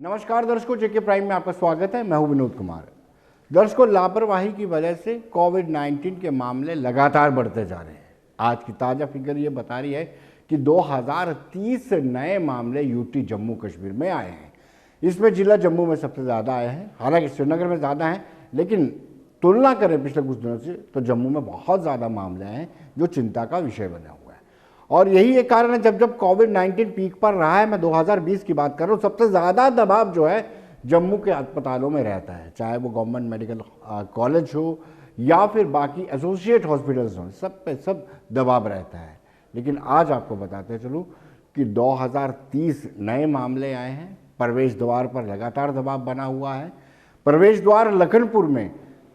नमस्कार दर्शकों, जेके प्राइम में आपका स्वागत है। मैं हूं विनोद कुमार। दर्शकों, लापरवाही की वजह से कोविड-19 के मामले लगातार बढ़ते जा रहे हैं। आज की ताज़ा फिगर ये बता रही है कि 2030 नए मामले यूटी जम्मू कश्मीर में आए हैं। इसमें जिला जम्मू में सबसे ज़्यादा आए हैं। हालांकि श्रीनगर में ज़्यादा हैं, लेकिन तुलना करें पिछले कुछ दिनों से तो जम्मू में बहुत ज़्यादा मामले हैं, जो चिंता का विषय बने हुए हैं। और यही एक कारण है, जब कोविड-19 पीक पर रहा है, मैं 2020 की बात कर रहा हूँ, सबसे ज़्यादा दबाव जो है जम्मू के अस्पतालों में रहता है, चाहे वो गवर्नमेंट मेडिकल कॉलेज हो या फिर बाकी एसोसिएट हॉस्पिटल्स हों, सब पे सब दबाव रहता है। लेकिन आज आपको बताते चलूँ कि 2030 नए मामले आए हैं। प्रवेश द्वार पर लगातार दबाव बना हुआ है। प्रवेश द्वार लखनपुर में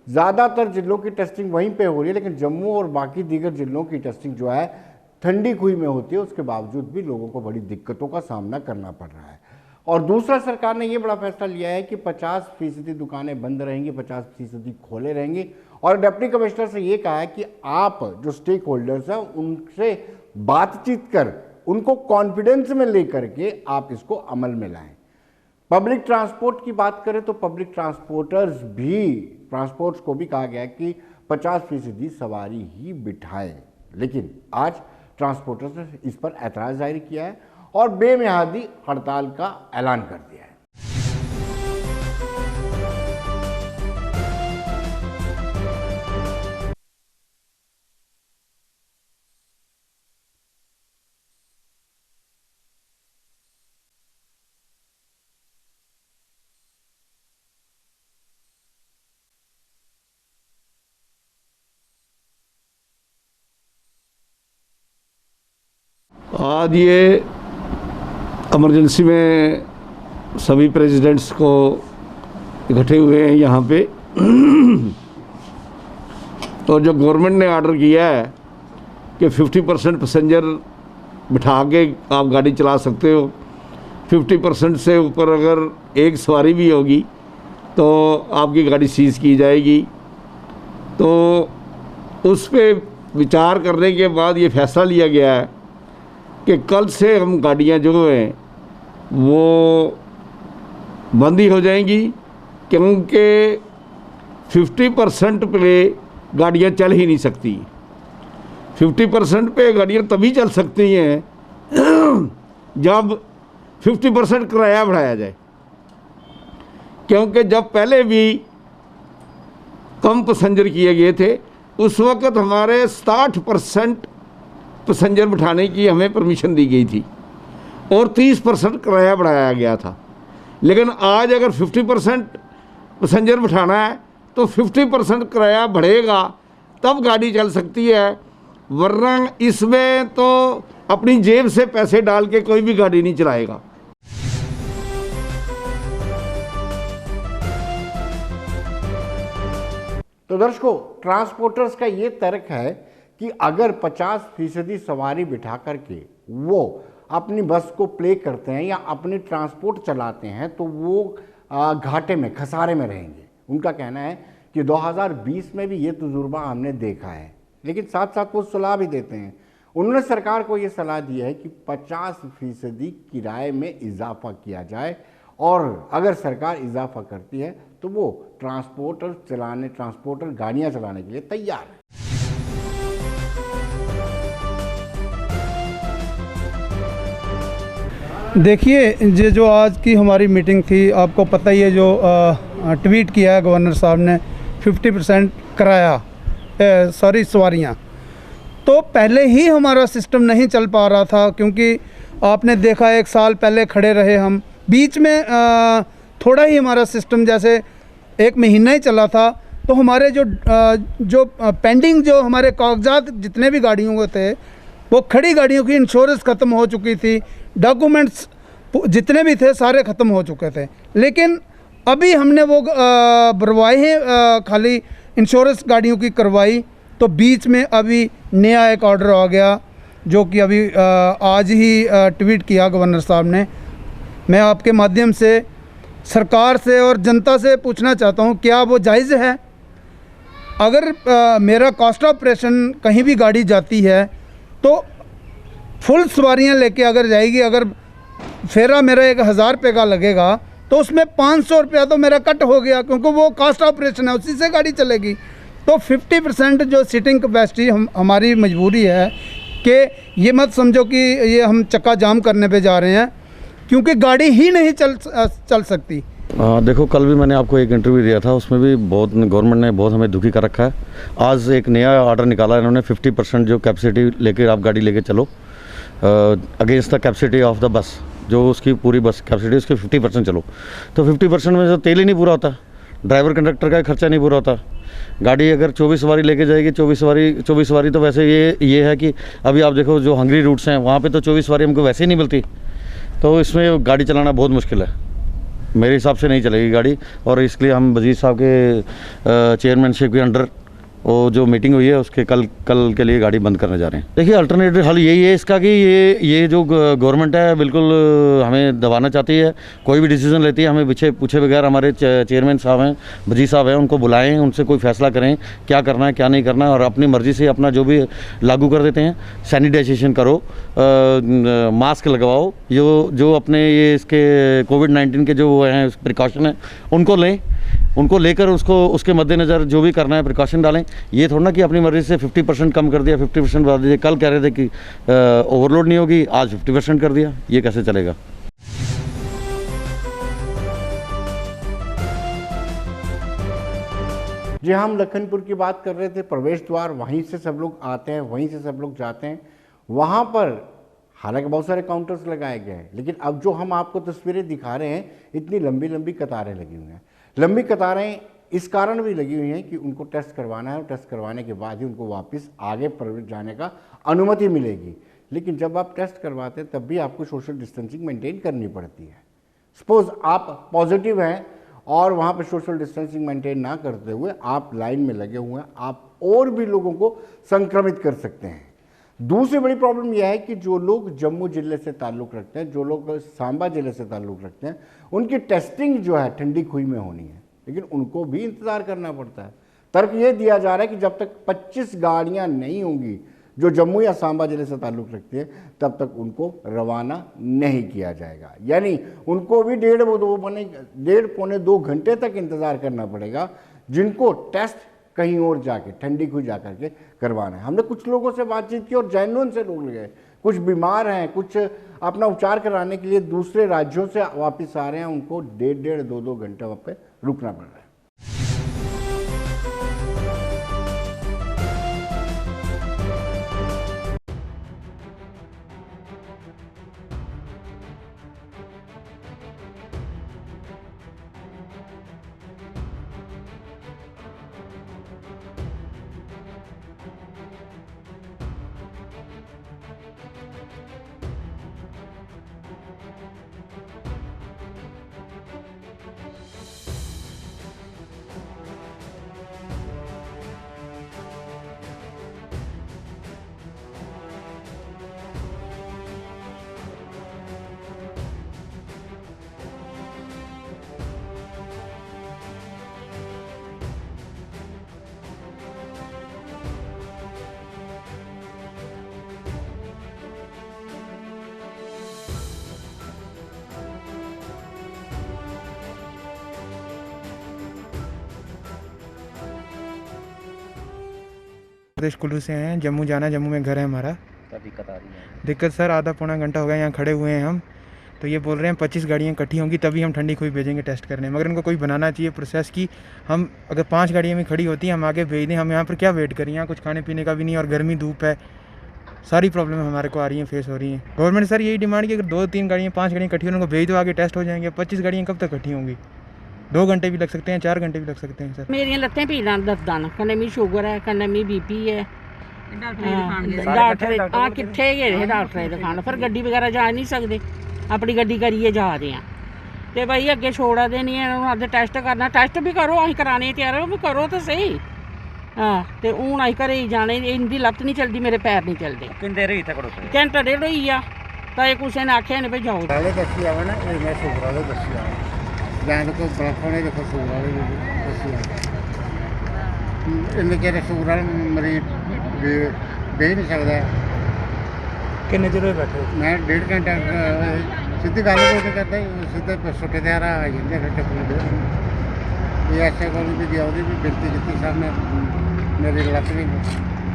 ज़्यादातर जिलों की टेस्टिंग वहीं पे हो रही है, लेकिन जम्मू और बाकी दीगर जिलों की टेस्टिंग जो है ठंडी खुई में होती है। उसके बावजूद भी लोगों को बड़ी दिक्कतों का सामना करना पड़ रहा है। और दूसरा, सरकार ने ये बड़ा फैसला लिया है कि 50% दुकानें बंद रहेंगी, 50% खोले रहेंगी। और डिप्टी कमिश्नर से ये कहा है कि आप जो स्टेक होल्डर्स हैं उनसे बातचीत कर उनको कॉन्फिडेंस में लेकर के आप इसको अमल में लाएं। पब्लिक ट्रांसपोर्ट की बात करें तो पब्लिक ट्रांसपोर्ट्स को भी कहा गया है कि 50% सवारी ही बिठाएं। लेकिन आज ट्रांसपोर्टर्स ने इस पर ऐतराज़ जाहिर किया है और बेमियादी हड़ताल का ऐलान कर दिया है। आज ये इमरजेंसी में सभी प्रेसिडेंट्स को इकट्ठे हुए हैं यहाँ पे। और जो गवर्नमेंट ने ऑर्डर किया है कि 50% पैसेंजर बिठा के आप गाड़ी चला सकते हो, 50% से ऊपर अगर एक सवारी भी होगी तो आपकी गाड़ी सीज़ की जाएगी। तो उस पर विचार करने के बाद ये फैसला लिया गया है कि कल से हम गाड़ियाँ जो हैं वो बंद ही हो जाएंगी, क्योंकि 50% पे गाड़ियाँ चल ही नहीं सकती। 50% पे गाड़ियाँ तभी चल सकती हैं जब 50% किराया बढ़ाया जाए, क्योंकि जब पहले भी कम पैसेंजर किए गए थे उस वक़्त हमारे 60% पैसेंजर बिठाने की हमें परमिशन दी गई थी और 30% किराया बढ़ाया गया था। लेकिन आज अगर 50% पैसेंजर बिठाना है तो 50% किराया बढ़ेगा, तब गाड़ी चल सकती है, वरना इसमें तो अपनी जेब से पैसे डाल के कोई भी गाड़ी नहीं चलाएगा। तो दर्शकों, ट्रांसपोर्टर्स का ये तर्क है कि अगर 50% सवारी बिठा करके वो अपनी बस को प्ले करते हैं या अपनी ट्रांसपोर्ट चलाते हैं तो वो घाटे में, खसारे में रहेंगे। उनका कहना है कि 2020 में भी ये तजुर्बा हमने देखा है। लेकिन साथ साथ वो सलाह भी देते हैं। उन्होंने सरकार को ये सलाह दी है कि 50% किराए में इजाफा किया जाए, और अगर सरकार इजाफा करती है तो वो ट्रांसपोर्टर गाड़ियाँ चलाने के लिए तैयार है। देखिए, ये जो आज की हमारी मीटिंग थी, आपको पता ही है, जो ट्वीट किया है गवर्नर साहब ने 50% किराया सवारियाँ, तो पहले ही हमारा सिस्टम नहीं चल पा रहा था, क्योंकि आपने देखा 1 साल पहले खड़े रहे हम, बीच में थोड़ा ही हमारा सिस्टम जैसे 1 महीना ही चला था, तो हमारे जो पेंडिंग जो हमारे कागजात जितने भी गाड़ियों के थे, वो खड़ी गाड़ियों की इंश्योरेंस ख़त्म हो चुकी थी, डॉक्यूमेंट्स जितने भी थे सारे ख़त्म हो चुके थे। लेकिन अभी हमने वो भरवाए हैं, खाली इंश्योरेंस गाड़ियों की करवाई, तो बीच में अभी नया एक ऑर्डर आ गया, जो कि अभी आज ही ट्वीट किया गवर्नर साहब ने। मैं आपके माध्यम से सरकार से और जनता से पूछना चाहता हूँ, क्या वो जायज़ है? अगर मेरा कॉस्ट ऑफ ऑपरेशन कहीं भी गाड़ी जाती है तो फुल सवारियां लेके अगर जाएगी, अगर फेरा मेरा 1000 रुपये का लगेगा तो उसमें 500 रुपया तो मेरा कट हो गया, क्योंकि वो कास्ट ऑपरेशन है, उसी से गाड़ी चलेगी। तो 50% जो सीटिंग कैपेसिटी हमारी मजबूरी है कि ये मत समझो कि ये हम चक्का जाम करने पे जा रहे हैं, क्योंकि गाड़ी ही नहीं चल सकती। देखो, कल भी मैंने आपको एक इंटरव्यू दिया था, उसमें भी बहुत गवर्नमेंट ने बहुत हमें दुखी कर रखा है। आज एक नया ऑर्डर निकाला इन्होंने, 50% जो कैपेसिटी लेकर आप गाड़ी लेके चलो against the capacity of the bus, जो उसकी पूरी बस कैपेसिटी उसकी 50% चलो। तो 50% में तो तेल ही नहीं पूरा होता, ड्राइवर कंडक्टर का खर्चा नहीं पूरा होता। गाड़ी अगर 24 सवारी लेके जाएगी, 24 सवारी तो वैसे ये है कि अभी आप देखो जो हंगरी रूट्स हैं वहाँ पे तो 24 सवारी हमको वैसे ही नहीं मिलती, तो इसमें गाड़ी चलाना बहुत मुश्किल है। मेरे हिसाब से नहीं चलेगी गाड़ी, और इसलिए हम वजीर साहब के चेयरमैनशिप के अंडर वो जो मीटिंग हुई है उसके कल के लिए गाड़ी बंद करने जा रहे हैं। देखिए, अल्टरनेटिव हल यही है इसका कि ये जो गवर्नमेंट है बिल्कुल हमें दबाना चाहती है। कोई भी डिसीजन लेती है हमें पीछे पूछे बगैर, हमारे चेयरमैन साहब हैं, वजीर साहब हैं, उनको बुलाएं, उनसे कोई फैसला करें क्या करना है क्या नहीं करना है, और अपनी मर्ज़ी से अपना जो भी लागू कर देते हैं। सैनिटाइजेशन करो, मास्क लगवाओ, जो अपने ये इसके कोविड-19 के जो हैं प्रिकॉशन हैं उनको लेकर उसके मद्देनज़र जो भी करना है प्रिकॉशन डालें। ये थोड़ा ना कि अपनी मर्ज़ी से 50% कम कर दिया, 50% बढ़ा दीजिए। कल कह रहे थे कि ओवरलोड नहीं होगी, आज 50% कर दिया, ये कैसे चलेगा। जी, हम लखनपुर की बात कर रहे थे। प्रवेश द्वार वहीं से सब लोग आते हैं, वहीं से सब लोग जाते हैं। वहाँ पर हालांकि बहुत सारे काउंटर्स लगाए गए हैं, लेकिन अब जो हम आपको तस्वीरें दिखा रहे हैं, इतनी लंबी लंबी कतारें लगी हुई हैं। लंबी कतारें इस कारण भी लगी हुई हैं कि उनको टेस्ट करवाना है, और टेस्ट करवाने के बाद ही उनको वापस आगे प्रवेश जाने का अनुमति मिलेगी। लेकिन जब आप टेस्ट करवाते हैं तब भी आपको सोशल डिस्टेंसिंग मेंटेन करनी पड़ती है। सपोज आप पॉजिटिव हैं और वहाँ पर सोशल डिस्टेंसिंग मेंटेन ना करते हुए आप लाइन में लगे हुए हैं, आप और भी लोगों को संक्रमित कर सकते हैं। दूसरी बड़ी प्रॉब्लम यह है कि जो लोग जम्मू जिले से ताल्लुक़ रखते हैं, जो लोग सांबा जिले से ताल्लुक़ रखते हैं, उनकी टेस्टिंग जो है ठंडी खुई में होनी है, लेकिन उनको भी इंतज़ार करना पड़ता है। तर्क ये दिया जा रहा है कि जब तक 25 गाड़ियाँ नहीं होंगी जो जम्मू या सांबा जिले से ताल्लुक़ रखती है, तब तक उनको रवाना नहीं किया जाएगा। यानी उनको भी डेढ़ पौने 2 घंटे तक इंतज़ार करना पड़ेगा, जिनको टेस्ट कहीं और जाके ठंडी खुई जा करके करवाना है। हमने कुछ लोगों से बातचीत की और जेन्युइन से लोग गए, कुछ बीमार हैं, कुछ अपना उपचार कराने के लिए दूसरे राज्यों से वापस आ रहे हैं, उनको 1.5-2 घंटे वहाँ पे रुकना पड़ रहा है। प्रदेश कुल्लू से हैं, जम्मू जाना, जम्मू में घर है हमारा। दिक्कत आ रही है? दिक्कत सर आधा पौना घंटा हो गया यहाँ खड़े हुए हैं हम, तो ये बोल रहे हैं 25 गाड़ियाँ इकट्ठी होंगी तभी हम ठंडी खुई भेजेंगे टेस्ट करने। मगर इनको कोई बनाना चाहिए प्रोसेस की हम अगर 5 गाड़ियाँ में खड़ी होती हैं हम आगे भेज दें। हम यहाँ पर क्या वेट करें, यहाँ कुछ खाने पीने का भी नहीं, और गर्मी धूप है, सारी प्रॉब्लम हमारे को आ रही हैं, फेस हो रही हैं। गवर्नमेंट सर यही डिमांड की अगर 2-3 गाड़ियाँ 5 गाड़ियाँ इकट्ठी उनको भेज दो, आगे टेस्ट हो जाएंगे। 25 गाड़ियाँ कब तक इकट्ठी होंगी? 2 घंटे भी लग सकते हैं, 4 घंटे भी लग सकते हैं सर। मेरियां लत्तें पीड़ दर्दां न, कन्नै मी शुगर है, कन्नै मी BP है। डॉक्टर कित्थे गए डॉक्टर दिखान, फिर गड्डी वगैरह जा नहीं सकते, अपनी गड्डी करिए जा रहे हैं। तो भाई अगे छोड़ा दे नहीं है, अगर टेस्ट करना टेस्ट भी करो, अं कराने तैयार हो भी करो तो सही। हाँ, तो हूँ अं घरे ही जाने, इनकी लत्त नहीं चलती, मेरे पैर नहीं चलते। किन्नी देर होई इत्थे खड़ोते? घंटा डेढ़ होई आ, तो ये कुछ ने आख्या नहीं भाई जाओ। दस्सी आवे ना, मैं शुगर वाले दस्सी आवे, जान कोई बर्फ होने देखो शुगर वाले दस्सी आवे। इन्ने चिर शुगर वाले मरीज बेच नहीं सकता। किन्ने देर होए बैठे? मैं 1.5 घंटा ਸਿੱਧੀ ਗੱਲ ਕੋਈ ਨਹੀਂ ਕਰਦਾ ਜੀ, ਸਿੱਧੇ ਛੋਟੇ ਤੇ ਆ ਜਾਂਦੇ ਨੇ ਟੱਪੂ ਇਹ ਐਸੇ ਕੋਲ ਵੀ ਦਿਆਉਦੀ ਵੀ ਬੇਨਤੀ ਕੀਤੀ ਸਾਹਮਣੇ ਮੇਰੀ ਲੱਤ ਵੀ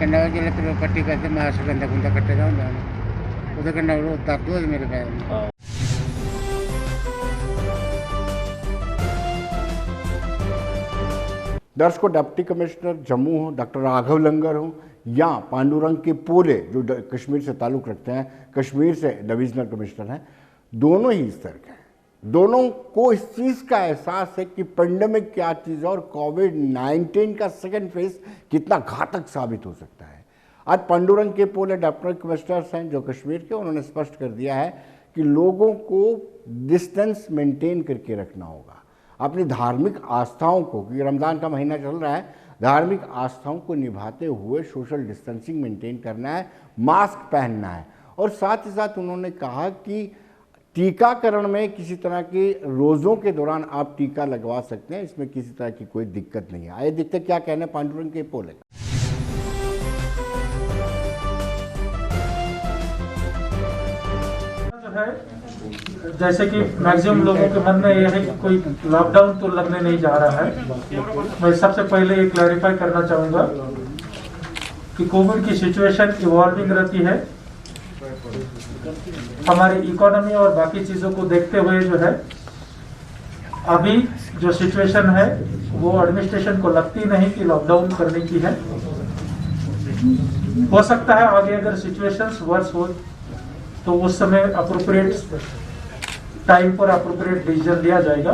ਕੰਨਾ ਜਿਹੜੇ ਫਿਰ ਪੱਟੀ ਕਰਦੇ ਮਾਸ ਗੰਦਾ ਗੁੰਦਾ ਕੱਟੇਦਾ ਹੁੰਦਾ ਉਹਦੇ ਕੰਨਾ ਉਹ ਦਰਦ ਹੋ ਮੇਰੇ ਪੈਰ ਨੂੰ। दर्शकों, डिप्टी कमिश्नर जम्मू हो डॉक्टर राघव लंगर हो या पांडुरंग के पोले जो कश्मीर से ताल्लुक़ रखते हैं, कश्मीर से डिविजनल कमिश्नर हैं, दोनों ही इस तरह के हैं। दोनों को इस चीज़ का एहसास है कि पेंडेमिक क्या चीज़ है और कोविड-19 का सेकेंड फेज कितना घातक साबित हो सकता है। आज पांडुरंग के पोले डिप्टी कमिश्नर्स हैं जो कश्मीर के, उन्होंने स्पष्ट कर दिया है कि लोगों को डिस्टेंस मेंटेन करके रखना होगा, अपनी धार्मिक आस्थाओं को, क्योंकि रमज़ान का महीना चल रहा है, धार्मिक आस्थाओं को निभाते हुए सोशल डिस्टेंसिंग मेंटेन करना है, मास्क पहनना है। और साथ ही साथ उन्होंने कहा कि टीकाकरण में किसी तरह के रोज़ों के दौरान आप टीका लगवा सकते हैं, इसमें किसी तरह की कोई दिक्कत नहीं है। आइए देखते क्या कहना है पांडुरंग के पोले का। जैसे कि मैक्सिमम लोगों के मन में यह है कि कोई लॉकडाउन तो लगने नहीं जा रहा है। मैं सबसे पहले ये क्लैरिफाई करना चाहूँगा कि कोविड की सिचुएशन इवॉल्विंग रहती है। हमारी इकोनॉमी और बाकी चीज़ों को देखते हुए जो है अभी जो सिचुएशन है वो एडमिनिस्ट्रेशन को लगती नहीं कि लॉकडाउन करने की है। हो सकता है आगे अगर सिचुएशंस वर्स हो तो उस समय अप्रोप्रिएट टाइम पर अप्रोप्रिएट डिसीजन लिया जाएगा।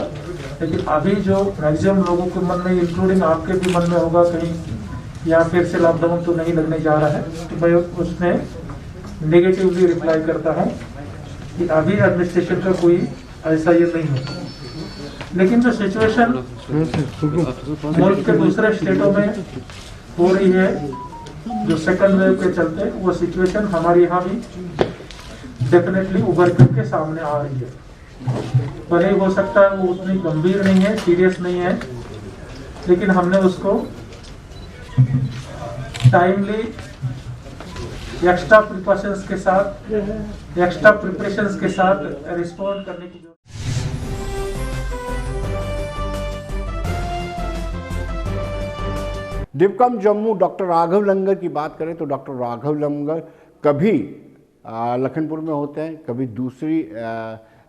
लेकिन अभी जो मैक्सिमम लोगों के मन में, इंक्लूडिंग आपके भी मन में होगा कहीं यहाँ फिर से लॉकडाउन तो नहीं लगने जा रहा है, तो मैं उसमें नेगेटिवली रिप्लाई करता हूँ कि अभी एडमिनिस्ट्रेशन का कोई ऐसा ये नहीं है। लेकिन जो सिचुएशन मुल्क के दूसरे स्टेटों में हो रही है जो सेकंड वेव के चलते, वो सिचुएशन हमारे यहाँ भी डेफिनेटली उभर करके सामने आ रही है। भले हो सकता है वो उतनी गंभीर नहीं है, सीरियस नहीं है, लेकिन हमने उसको टाइमली एक्स्ट्रा प्रिकॉशंस के साथ, एक्स्ट्रा प्रिपरेशंस के साथ रिस्पॉन्ड करने की जरूरत। डिपकम जम्मू डॉक्टर राघव लंगर की बात करें तो डॉक्टर राघव लंगर कभी लखनपुर में होते हैं, कभी दूसरी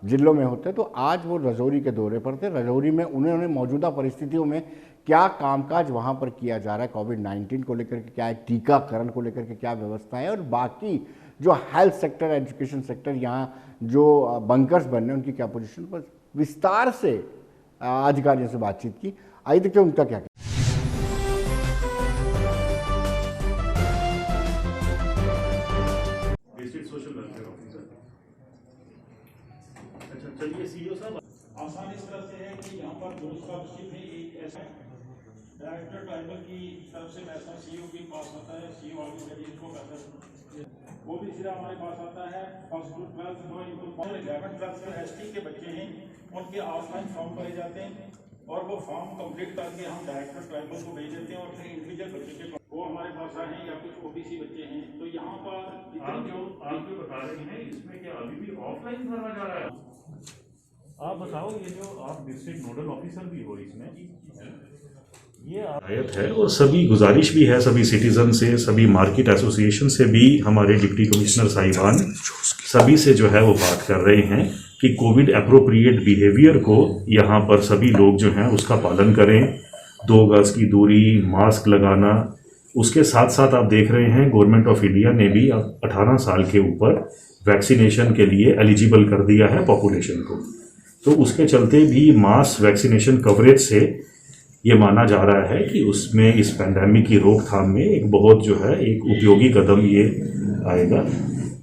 जिलों में होते हैं, तो आज वो रजौरी के दौरे पर थे। रजौरी में उन्होंने मौजूदा परिस्थितियों में क्या कामकाज वहाँ पर किया जा रहा है, कोविड-19 को लेकर के क्या है, टीकाकरण को लेकर के क्या व्यवस्था है, और बाकी जो हेल्थ सेक्टर, एजुकेशन सेक्टर, यहाँ जो बंकर्स बनने उनकी क्या पोजीशन पर विस्तार से अधिकारियों से बातचीत की। आइए देखते हैं उनका क्या कहना है। चलिए सीईओ साहब, आसान इस तरह से है कि यहाँ पर दो स्कॉलरशिप है। एक ऐसा डायरेक्टर ट्राइबल की तरफ से पैसा सीईओ के पास आता है, सीईओ ऑलरेडी इनको पैसा वो भी सीधा हमारे पास आता है। फर्स्ट टू 12 जो इनको 11 एसटी के बच्चे हैं उनके ऑफलाइन फॉर्म भरे जाते हैं और वो फॉर्म कंप्लीट करके हम डायरेक्टर ट्राइबल को भेज देते हैं और फिर इंडिविजुअल बच्चे के वो हमारे पास आए हैं या कुछ ओबीसी बच्चे हैं। तो यहाँ पर आप जो बता रहे हैं इसमें क्या अभी भी ऑफलाइन भरना जा रहा है? आप बताओ, ये जो आप डिस्ट्रिक्ट नोडल ऑफिसर भी हो इसमें, ये आयत है और सभी गुजारिश भी है सभी सिटीजन से, सभी मार्केट एसोसिएशन से भी, हमारे डिप्टी कमिश्नर साहिबान सभी से जो है वो बात कर रहे हैं कि कोविड एप्रोप्रिएट बिहेवियर को यहाँ पर सभी लोग जो हैं उसका पालन करें। 2 गज की दूरी, मास्क लगाना। उसके साथ साथ आप देख रहे हैं गवर्नमेंट ऑफ इंडिया ने भी अब 18 साल के ऊपर वैक्सीनेशन के लिए एलिजिबल कर दिया है पॉपुलेशन को। तो उसके चलते भी मास वैक्सीनेशन कवरेज से ये माना जा रहा है कि उसमें इस पैंडेमिक की रोकथाम में एक बहुत जो है एक उपयोगी कदम ये आएगा।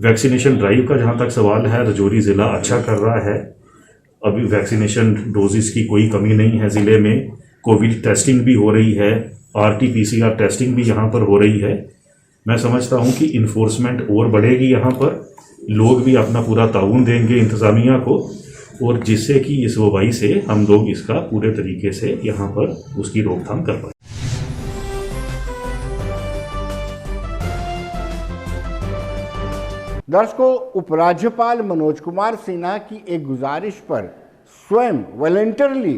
वैक्सीनेशन ड्राइव का जहाँ तक सवाल है, रजौरी ज़िला अच्छा कर रहा है। अभी वैक्सीनेशन डोजेस की कोई कमी नहीं है ज़िले में। कोविड टेस्टिंग भी हो रही है, RT-PCR टेस्टिंग भी यहाँ पर हो रही है। मैं समझता हूँ कि इन्फोर्समेंट और बढ़ेगी यहाँ पर, लोग भी अपना पूरा ताउन देंगे इंतज़ामिया को, और जिससे कि इस वबाई से हम लोग इसका पूरे तरीके से यहाँ पर उसकी रोकथाम कर पाए। दर्शकों, उपराज्यपाल मनोज कुमार सिन्हा की एक गुजारिश पर स्वयं वॉलंटरली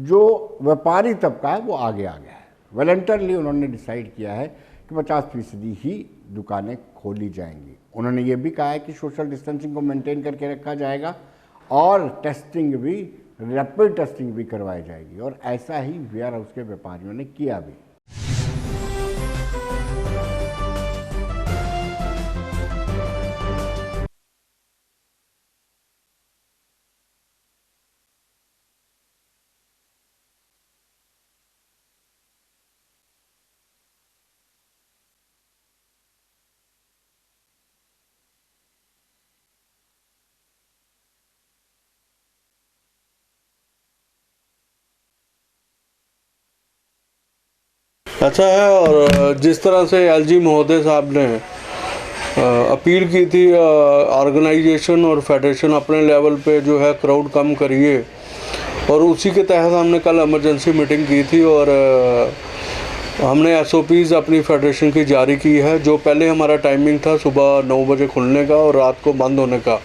जो व्यापारी तबका है वो आगे आ गया है। वॉलंटरली उन्होंने डिसाइड किया है कि 50% ही दुकानें खोली जाएंगी। उन्होंने ये भी कहा है कि सोशल डिस्टेंसिंग को मेंटेन करके रखा जाएगा और टेस्टिंग भी, रैपिड टेस्टिंग भी करवाई जाएगी, और ऐसा ही वेयर हाउस के व्यापारियों ने किया भी। अच्छा है। और जिस तरह से एलजी महोदय साहब ने अपील की थी ऑर्गेनाइजेशन और फेडरेशन अपने लेवल पे जो है क्राउड कम करिए, और उसी के तहत हमने कल इमरजेंसी मीटिंग की थी और हमने एसओपीज़ अपनी फेडरेशन की जारी की है। जो पहले हमारा टाइमिंग था सुबह 9 बजे खुलने का और रात को बंद होने का,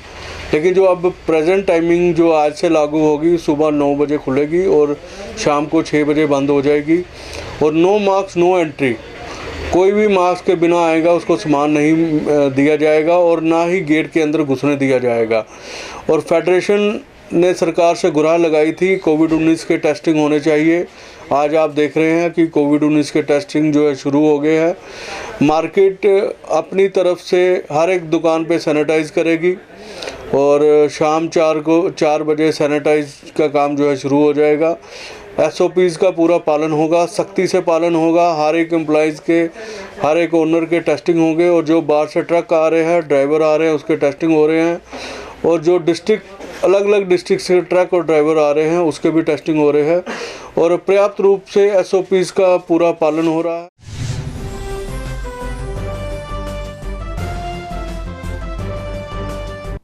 लेकिन जो अब प्रेजेंट टाइमिंग जो आज से लागू होगी, सुबह 9 बजे खुलेगी और शाम को 6 बजे बंद हो जाएगी। और नो मास्क नो एंट्री, कोई भी मास्क के बिना आएगा उसको सामान नहीं दिया जाएगा और ना ही गेट के अंदर घुसने दिया जाएगा। और फेडरेशन ने सरकार से गुहार लगाई थी कोविड-19 के टेस्टिंग होने चाहिए। आज आप देख रहे हैं कि कोविड-19 के टेस्टिंग जो है शुरू हो गए हैं। मार्केट अपनी तरफ से हर एक दुकान पे सैनिटाइज करेगी और शाम 4 बजे सैनिटाइज का काम जो है शुरू हो जाएगा। एसओपीज़ का पूरा पालन होगा, सख्ती से पालन होगा। हर एक एम्प्लॉइज़ के, हर एक ओनर के टेस्टिंग होंगे और जो बाहर से ट्रक आ रहे हैं, ड्राइवर आ रहे हैं, उसके टेस्टिंग हो रहे हैं। और जो डिस्ट्रिक्ट, अलग अलग डिस्ट्रिक्ट से ट्रक और ड्राइवर आ रहे हैं, उसके भी टेस्टिंग हो रहे हैं और पर्याप्त रूप से एसओपीज़ का पूरा पालन हो रहा है।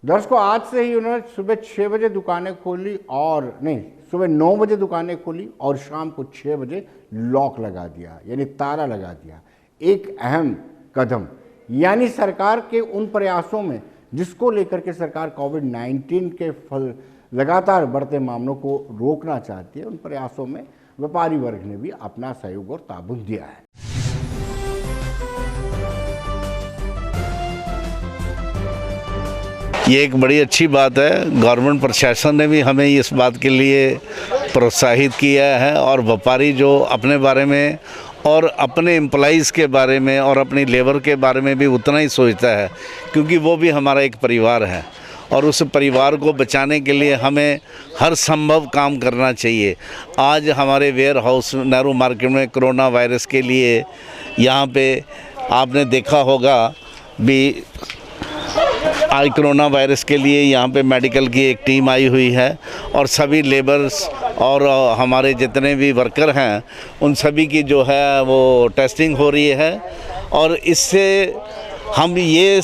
दर्शकों, आज से ही उन्होंने सुबह 6 बजे दुकानें खोली, और नहीं, सुबह 9 बजे दुकानें खोली और शाम को 6 बजे लॉक लगा दिया, यानी ताला लगा दिया। एक अहम कदम, यानी सरकार के उन प्रयासों में जिसको लेकर के सरकार कोविड-19 के लगातार बढ़ते मामलों को रोकना चाहती है, उन प्रयासों में व्यापारी वर्ग ने भी अपना सहयोग और ताबून दिया है। ये एक बड़ी अच्छी बात है। गवर्नमेंट प्रशासन ने भी हमें इस बात के लिए प्रोत्साहित किया है और व्यापारी जो अपने बारे में और अपने एम्प्लॉइज़ के बारे में और अपनी लेबर के बारे में भी उतना ही सोचता है, क्योंकि वो भी हमारा एक परिवार है और उस परिवार को बचाने के लिए हमें हर संभव काम करना चाहिए। आज हमारे वेयर हाउस नेहरू मार्केट में कोरोना वायरस के लिए यहाँ पे आपने देखा होगा भी, आज कोरोना वायरस के लिए यहाँ पे मेडिकल की एक टीम आई हुई है और सभी लेबर्स और हमारे जितने भी वर्कर हैं उन सभी की जो है वो टेस्टिंग हो रही है। और इससे हम ये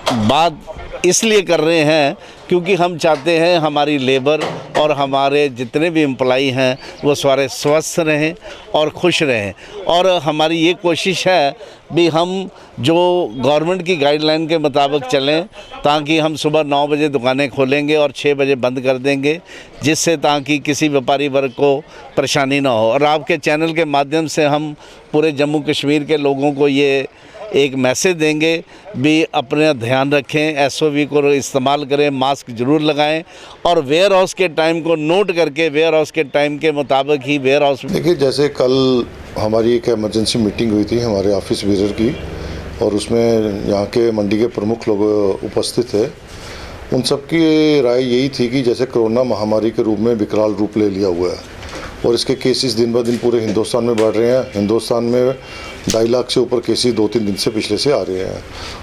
बात इसलिए कर रहे हैं क्योंकि हम चाहते हैं हमारी लेबर और हमारे जितने भी एम्प्लॉई हैं वो सारे स्वस्थ रहें और खुश रहें। और हमारी ये कोशिश है भी हम जो गवर्नमेंट की गाइडलाइन के मुताबिक चलें, ताकि हम सुबह 9 बजे दुकानें खोलेंगे और 6 बजे बंद कर देंगे, जिससे ताकि किसी व्यापारी वर्ग को परेशानी ना हो। और आपके चैनल के माध्यम से हम पूरे जम्मू कश्मीर के लोगों को ये एक मैसेज देंगे भी अपना ध्यान रखें, एसओपी को इस्तेमाल करें, मास्क ज़रूर लगाएं और वेयर हाउस के टाइम को नोट करके वेयर हाउस के टाइम के मुताबिक ही वेयर हाउस। देखिए, जैसे कल हमारी एक इमरजेंसी मीटिंग हुई थी हमारे ऑफिस विजिटर की, और उसमें यहाँ के मंडी के प्रमुख लोग उपस्थित थे। उन सब की राय यही थी कि जैसे कोरोना महामारी के रूप में विकराल रूप ले लिया हुआ है और इसके केसेस दिन ब दिन पूरे हिंदुस्तान में बढ़ रहे हैं। हिंदुस्तान में 2.5 लाख से ऊपर केसेस 2-3 दिन से पिछले से आ रहे हैं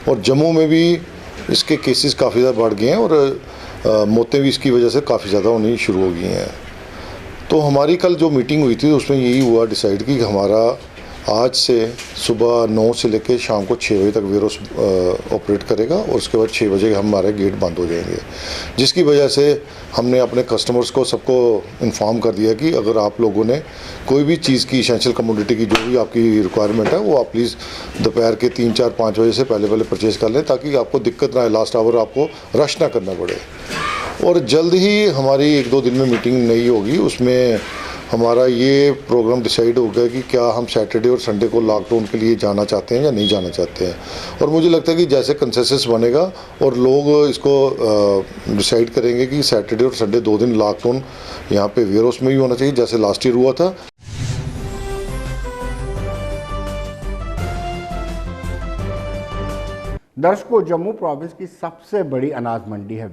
और जम्मू में भी इसके केसेस काफ़ी ज़्यादा बढ़ गए हैं और मौतें भी इसकी वजह से काफ़ी ज़्यादा होनी शुरू हो गई हैं। तो हमारी कल जो मीटिंग हुई थी उसमें यही हुआ डिसाइड कि हमारा आज से सुबह 9 से लेकर शाम को 6 बजे तक वेयरहाउस ऑपरेट करेगा और उसके बाद 6 बजे हमारे गेट बंद हो जाएंगे, जिसकी वजह से हमने अपने कस्टमर्स को सबको इन्फॉर्म कर दिया कि अगर आप लोगों ने कोई भी चीज़ की एसेंशियल कमोडिटी की जो भी आपकी रिक्वायरमेंट है वो आप प्लीज़ दोपहर के 3, 4, 5 बजे से पहले परचेज़ कर लें, ताकि आपको दिक्कत ना आए, लास्ट आवर आपको रश ना करना पड़े। और जल्द ही हमारी 1-2 दिन में मीटिंग नहीं होगी, उसमें हमारा ये प्रोग्राम डिसाइड हो गया कि क्या हम सैटरडे और संडे को लॉकडाउन के लिए जाना चाहते हैं या नहीं जाना चाहते हैं। और मुझे लगता है कि जैसे कंसेंसस बनेगा और लोग इसको डिसाइड करेंगे कि सैटरडे और संडे 2 दिन लॉकडाउन यहाँ पे वेयरहाउस में भी होना चाहिए, जैसे लास्ट ईयर हुआ था। दर्शकों, जम्मू प्रोविंस की सबसे बड़ी अनाज मंडी है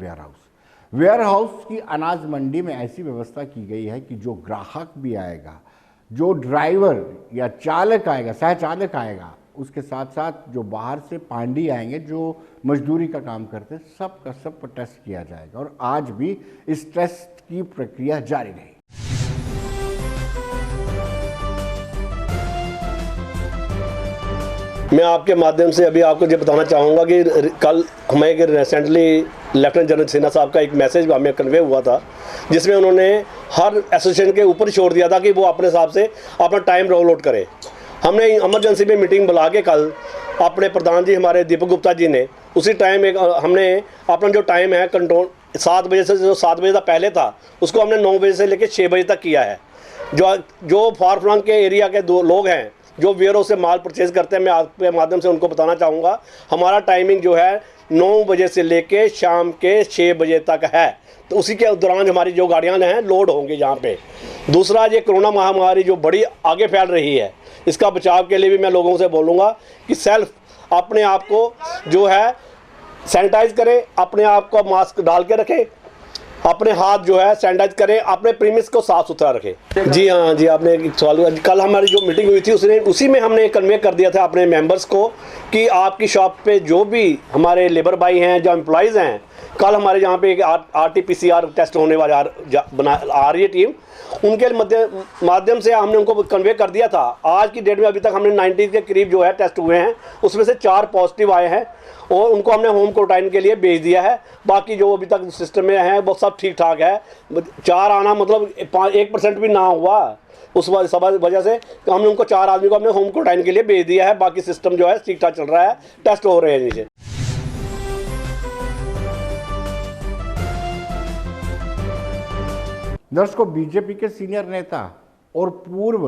वेयर हाउस की अनाज मंडी में ऐसी व्यवस्था की गई है कि जो ग्राहक भी आएगा, जो ड्राइवर या चालक आएगा, सह चालक आएगा, उसके साथ साथ जो बाहर से पांडी आएंगे, जो मजदूरी का काम करते हैं, सब का सब पर टेस्ट किया जाएगा। और आज भी इस टेस्ट की प्रक्रिया जारी रही। मैं आपके माध्यम से अभी आपको ये बताना चाहूँगा कि कल हमें रिसेंटली लेफ्टिनेंट जनरल सिन्हा साहब का एक मैसेज हमें कन्वे हुआ था, जिसमें उन्होंने हर एसोसिएशन के ऊपर छोड़ दिया था कि वो अपने हिसाब से अपना टाइम रोल आउट करे। हमने इमरजेंसी में मीटिंग बुला के कल अपने प्रधान जी हमारे दीपक गुप्ता जी ने उसी टाइम हमने अपना जो टाइम है कंट्रोल 7 बजे से, जो 7 बजे तक पहले था, उसको हमने 9 बजे से लेकर 6 बजे तक किया है। जो फार फ्लंग के एरिया के लोग हैं जो वेयरहाउस से माल परचेज करते हैं, मैं आपके माध्यम से उनको बताना चाहूँगा, हमारा टाइमिंग जो है 9 बजे से लेके शाम के 6 बजे तक है। तो उसी के दौरान हमारी जो गाड़ियाँ हैं लोड होंगी यहाँ पे। दूसरा, ये कोरोना महामारी जो बड़ी आगे फैल रही है, इसका बचाव के लिए भी मैं लोगों से बोलूँगा कि सेल्फ अपने आप को जो है सैनिटाइज करें, अपने आप को मास्क डाल के रखें, अपने हाथ जो है सैनिटाइज करें, अपने प्रीमिस को साफ़ सुथरा रखें। जी हाँ जी, आपने एक सवाल, कल हमारी जो मीटिंग हुई थी उसी में हमने कन्वे कर दिया था अपने मेंबर्स को कि आपकी शॉप पे जो भी हमारे लेबर भाई हैं, जो एम्प्लॉइज़ हैं, कल हमारे यहाँ पे एक RT-PCR टेस्ट होने वाला आ रही है टीम, उनके माध्यम से हमने उनको कन्वे कर दिया था। आज की डेट में अभी तक हमने 90 के करीब जो है टेस्ट हुए हैं, उसमें से 4 पॉजिटिव आए हैं और उनको हमने होम क्वारंटाइन के लिए भेज दिया है। बाकी जो अभी तक सिस्टम में है वो सब ठीक ठाक है। 4 आना मतलब 1% भी ना हुआ, उस वजह से हमने उनको 4 आदमी को हमने होम क्वारंटाइन के लिए भेज दिया है। बाकी सिस्टम जो है ठीक ठाक चल रहा है, टेस्ट हो रहे हैं नीचे। दर्शकों, बीजेपी के सीनियर नेता और पूर्व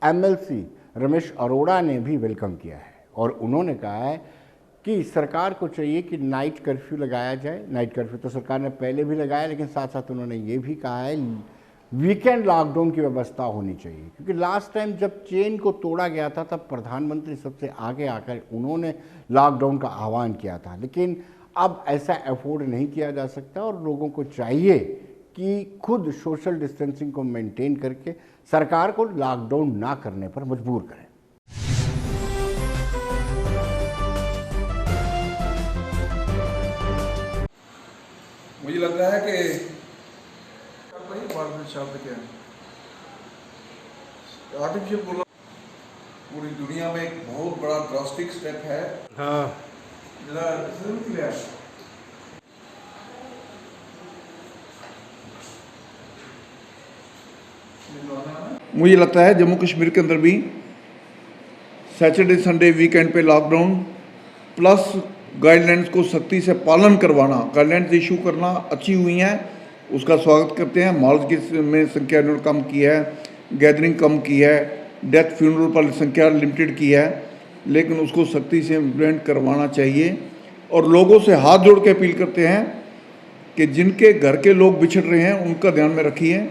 MLC रमेश अरोड़ा ने भी वेलकम किया है और उन्होंने कहा है कि सरकार को चाहिए कि नाइट कर्फ्यू लगाया जाए। नाइट कर्फ्यू तो सरकार ने पहले भी लगाया, लेकिन साथ साथ उन्होंने ये भी कहा है वीकेंड लॉकडाउन की व्यवस्था होनी चाहिए, क्योंकि लास्ट टाइम जब चेन को तोड़ा गया था तब प्रधानमंत्री सबसे आगे आकर उन्होंने लॉकडाउन का आह्वान किया था। लेकिन अब ऐसा अफोर्ड नहीं किया जा सकता और लोगों को चाहिए कि खुद सोशल डिस्टेंसिंग को मेंटेन करके सरकार को लॉकडाउन ना करने पर मजबूर करें। मुझे लग रहा है कि शब्द क्या है, आर्टिफिशियल बोला पूरी दुनिया में एक बहुत बड़ा ड्रास्टिक स्टेप है। हाँ, मुझे लगता है जम्मू कश्मीर के अंदर भी सैटरडे संडे वीकेंड पे लॉकडाउन प्लस गाइडलाइंस को सख्ती से पालन करवाना, गाइडलाइंस इशू करना अच्छी हुई हैं, उसका स्वागत करते हैं। मॉल्स की में संख्या इन्होंने कम की है, गैदरिंग कम की है, डेथ फ्यूनरल पर संख्या लिमिटेड की है, लेकिन उसको सख्ती से इम्प्लीमेंट करवाना चाहिए। और लोगों से हाथ जोड़ के अपील करते हैं कि जिनके घर के लोग बिछड़ रहे हैं उनका ध्यान में रखिए,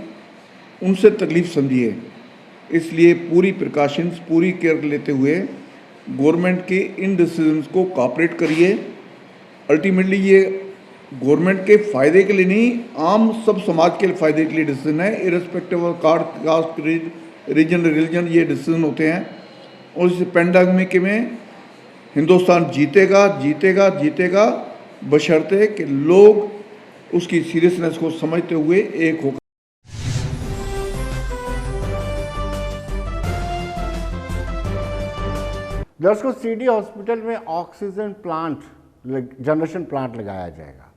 उनसे तकलीफ़ समझिए। इसलिए पूरी प्रिकॉशंस, पूरी केयर लेते हुए गवर्नमेंट के इन डिसीजंस को कोऑपरेट करिए। अल्टीमेटली ये गवर्नमेंट के फ़ायदे के लिए नहीं, आम सब समाज के फ़ायदे के लिए डिसीजन है। Irrespective of caste, region, religion, ये डिसीजन होते हैं। और इस पेंडेमिक में हिंदुस्तान जीतेगा, जीतेगा, जीतेगा, बशर्ते कि लोग उसकी सीरियसनेस को समझते हुए एक होकर। दर्शकों, सीडी हॉस्पिटल में ऑक्सीजन प्लांट जनरेशन प्लांट लगाया जाएगा।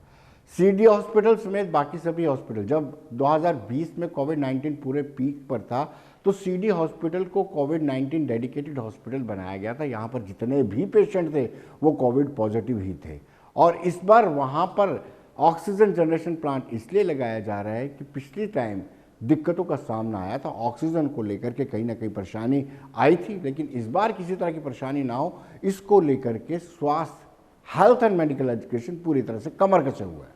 सीडी हॉस्पिटल समेत बाकी सभी हॉस्पिटल, जब 2020 में कोविड-19 पूरे पीक पर था तो सीडी हॉस्पिटल को कोविड-19 डेडिकेटेड हॉस्पिटल बनाया गया था। यहाँ पर जितने भी पेशेंट थे वो कोविड पॉजिटिव ही थे। और इस बार वहाँ पर ऑक्सीजन जनरेशन प्लांट इसलिए लगाया जा रहा है कि पिछली टाइम दिक्कतों का सामना आया था, ऑक्सीजन को लेकर के कहीं ना कहीं परेशानी आई थी, लेकिन इस बार किसी तरह की परेशानी ना हो इसको लेकर के स्वास्थ्य, हेल्थ एंड मेडिकल एजुकेशन पूरी तरह से कमर कसे हुआ है।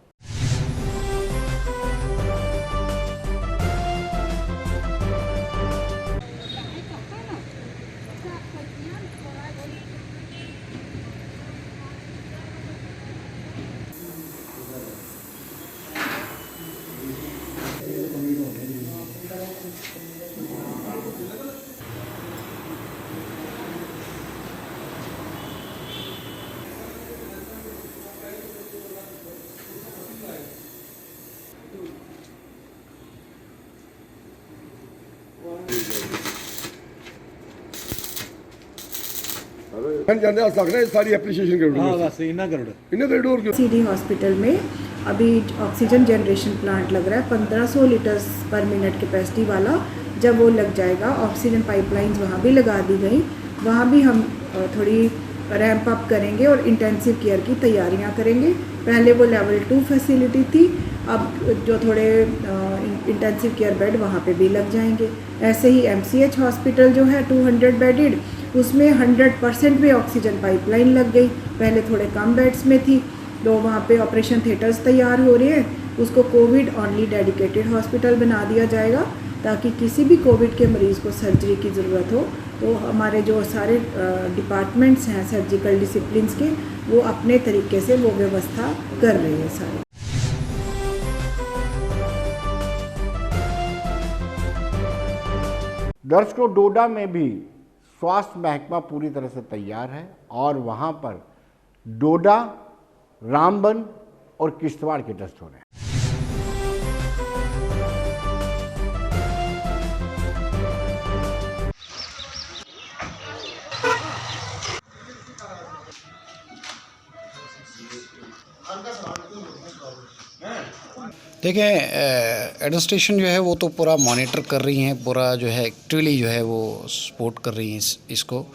सीडी हॉस्पिटल में अभी ऑक्सीजन जनरेशन प्लांट लग रहा है 1500 लीटर्स पर मिनट कैपेसिटी वाला। जब वो लग जाएगा, ऑक्सीजन पाइपलाइंस वहाँ भी लगा दी गई, वहाँ भी हम थोड़ी रैंप अप करेंगे और इंटेंसिव केयर की तैयारियाँ करेंगे। पहले वो लेवल 2 फैसिलिटी थी, अब जो थोड़े इंटेंसिव केयर बेड वहाँ पे भी लग जाएंगे। ऐसे ही MCH हॉस्पिटल जो है 200 बेडेड, उसमें 100% में ऑक्सीजन पाइपलाइन लग गई। पहले थोड़े कम बेड्स में थी, तो वहाँ पे ऑपरेशन थिएटर्स तैयार हो रहे हैं, उसको कोविड ओनली डेडिकेटेड हॉस्पिटल बना दिया जाएगा ताकि किसी भी कोविड के मरीज़ को सर्जरी की ज़रूरत हो तो हमारे जो सारे डिपार्टमेंट्स हैं सर्जिकल डिसिप्लिन्स के, वो अपने तरीके से वो व्यवस्था कर रहे हैं सारे। दर्शकों, डोडा में भी स्वास्थ्य महकमा पूरी तरह से तैयार है और वहाँ पर डोडा, रामबन और किश्तवाड़ के टेस्ट हो रहे हैं। देखिए, एडमिनिस्ट्रेशन जो है वो तो पूरा मॉनिटर कर रही हैं, पूरा जो है एक्टिवली जो है वो सपोर्ट कर रही हैं इसको।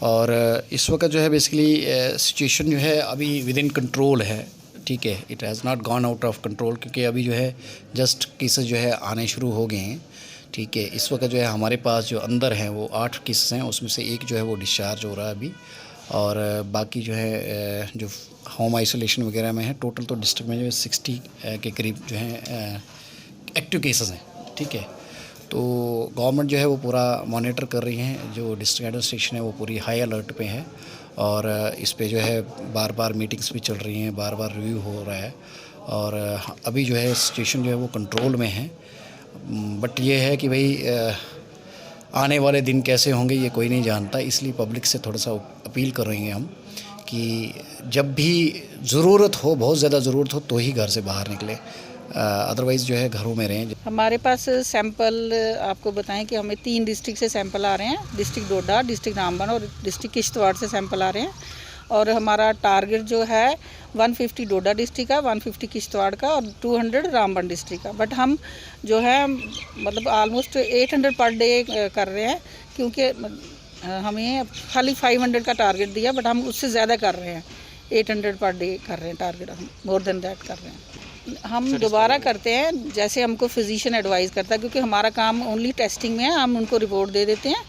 और इस वक्त जो है बेसिकली सिचुएशन जो है अभी विद इन कंट्रोल है, ठीक है। It has not gone out of control, क्योंकि अभी जो है जस्ट केसेस जो है आने शुरू हो गए हैं, ठीक है। इस वक्त जो है हमारे पास जो अंदर हैं वो 8 केसेस हैं, उसमें से एक जो है वो डिस्चार्ज हो रहा है अभी, और बाकी जो है जो होम आइसोलेशन वगैरह में है। टोटल तो डिस्ट्रिक्ट में जो है 60 के करीब जो है एक्टिव केसेस हैं, ठीक है। तो गवर्नमेंट जो है वो पूरा मॉनिटर कर रही हैं, जो डिस्ट्रिक्ट एडमिनिस्ट्रेशन है वो पूरी हाई अलर्ट पे है, और इस पे जो है बार बार मीटिंग्स भी चल रही हैं, बार बार रिव्यू हो रहा है, और अभी जो है सिचुएशन जो है वो कंट्रोल में है। बट ये है कि भाई आने वाले दिन कैसे होंगे ये कोई नहीं जानता, इसलिए पब्लिक से थोड़ा सा अपील कर रहे हैं हम कि जब भी ज़रूरत हो, बहुत ज़्यादा ज़रूरत हो, तो ही घर से बाहर निकले, अदरवाइज़ जो है घरों में रहें। हमारे पास सैंपल आपको बताएं कि हमें 3 डिस्ट्रिक्ट से सैंपल आ रहे हैं, डिस्ट्रिक्ट डोडा, डिस्ट्रिक्ट रामबन और डिस्ट्रिक्ट किश्तवाड़ से सैंपल आ रहे हैं। और हमारा टारगेट जो है 150 डोडा डिस्ट्रिक्ट का, 150 किश्तवाड़ का और 200 रामबन डिस्ट्रिक्ट का। बट हम जो है मतलब ऑलमोस्ट 800 पर डे कर रहे हैं, क्योंकि हमें खाली 500 का टारगेट दिया, बट हम उससे ज़्यादा कर रहे हैं, 800 पर डे कर रहे हैं टारगेट, हम मोर देन दैट कर रहे हैं। हम दोबारा करते हैं जैसे हमको फिजिशियन एडवाइस करता है, क्योंकि हमारा काम ओनली टेस्टिंग में है, हम उनको रिपोर्ट दे देते हैं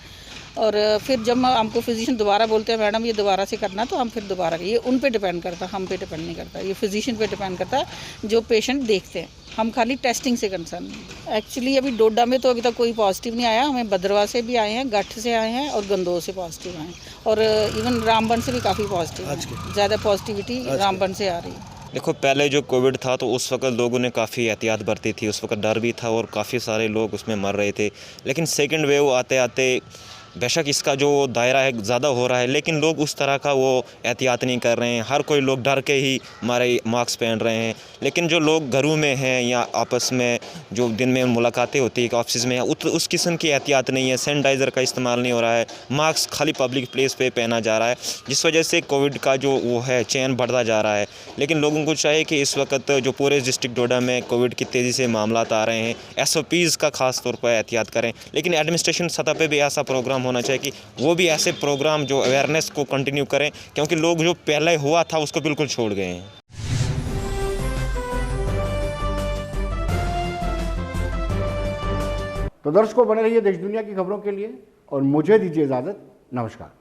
और फिर जब हमको फिजिशियन दोबारा बोलते हैं मैडम ये दोबारा से करना, तो हम फिर दोबारा, ये उन पे डिपेंड करता है, हम पे डिपेंड नहीं करता, ये फिजिशियन पे डिपेंड करता है जो पेशेंट देखते हैं। हम खाली टेस्टिंग से कंसर्न हैं। एक्चुअली अभी डोडा में तो अभी तक कोई पॉजिटिव नहीं आया, हमें भद्रवा से भी आए हैं, गठ से आए हैं और गंदोह से पॉजिटिव आए हैं, और इवन रामबन से भी काफ़ी पॉजिटिव है, ज़्यादा पॉजिटिविटी रामबन से आ रही है। देखो, पहले जो कोविड था तो उस वक्त लोगों ने काफ़ी एहतियात बरती थी, उस वक्त डर भी था और काफ़ी सारे लोग उसमें मर रहे थे। लेकिन सेकंड वेव आते आते बेशक इसका जो दायरा है ज़्यादा हो रहा है, लेकिन लोग उस तरह का वो एहतियात नहीं कर रहे हैं। हर कोई लोग डर के ही हमारे मास्क पहन रहे हैं, लेकिन जो लोग घरों में हैं या आपस में जो दिन में मुलाकातें होती है ऑफिस में, उस किस्म की एहतियात नहीं है। सैनिटाइज़र का इस्तेमाल नहीं हो रहा है, मास्क खाली पब्लिक प्लेस पे पहना जा रहा है, जिस वजह से कोविड का जो वो है चैन बढ़ता जा रहा है। लेकिन लोगों को चाहिए कि इस वक्त जो पूरे डिस्ट्रिक्ट डोडा में कोविड की तेज़ी से मामला आ रहे हैं, SOPs का खास तौर पर एहतियात करें। लेकिन एडमिनिस्ट्रेशन सतह पे भी ऐसा प्रोग्राम होना चाहिए कि वो भी ऐसे प्रोग्राम जो अवेयरनेस को कंटिन्यू करें, क्योंकि लोग जो पहले हुआ था उसको बिल्कुल छोड़ गए हैं। तो दर्शकों, बने रहिए देश दुनिया की खबरों के लिए और मुझे दीजिए इजाज़त। नमस्कार।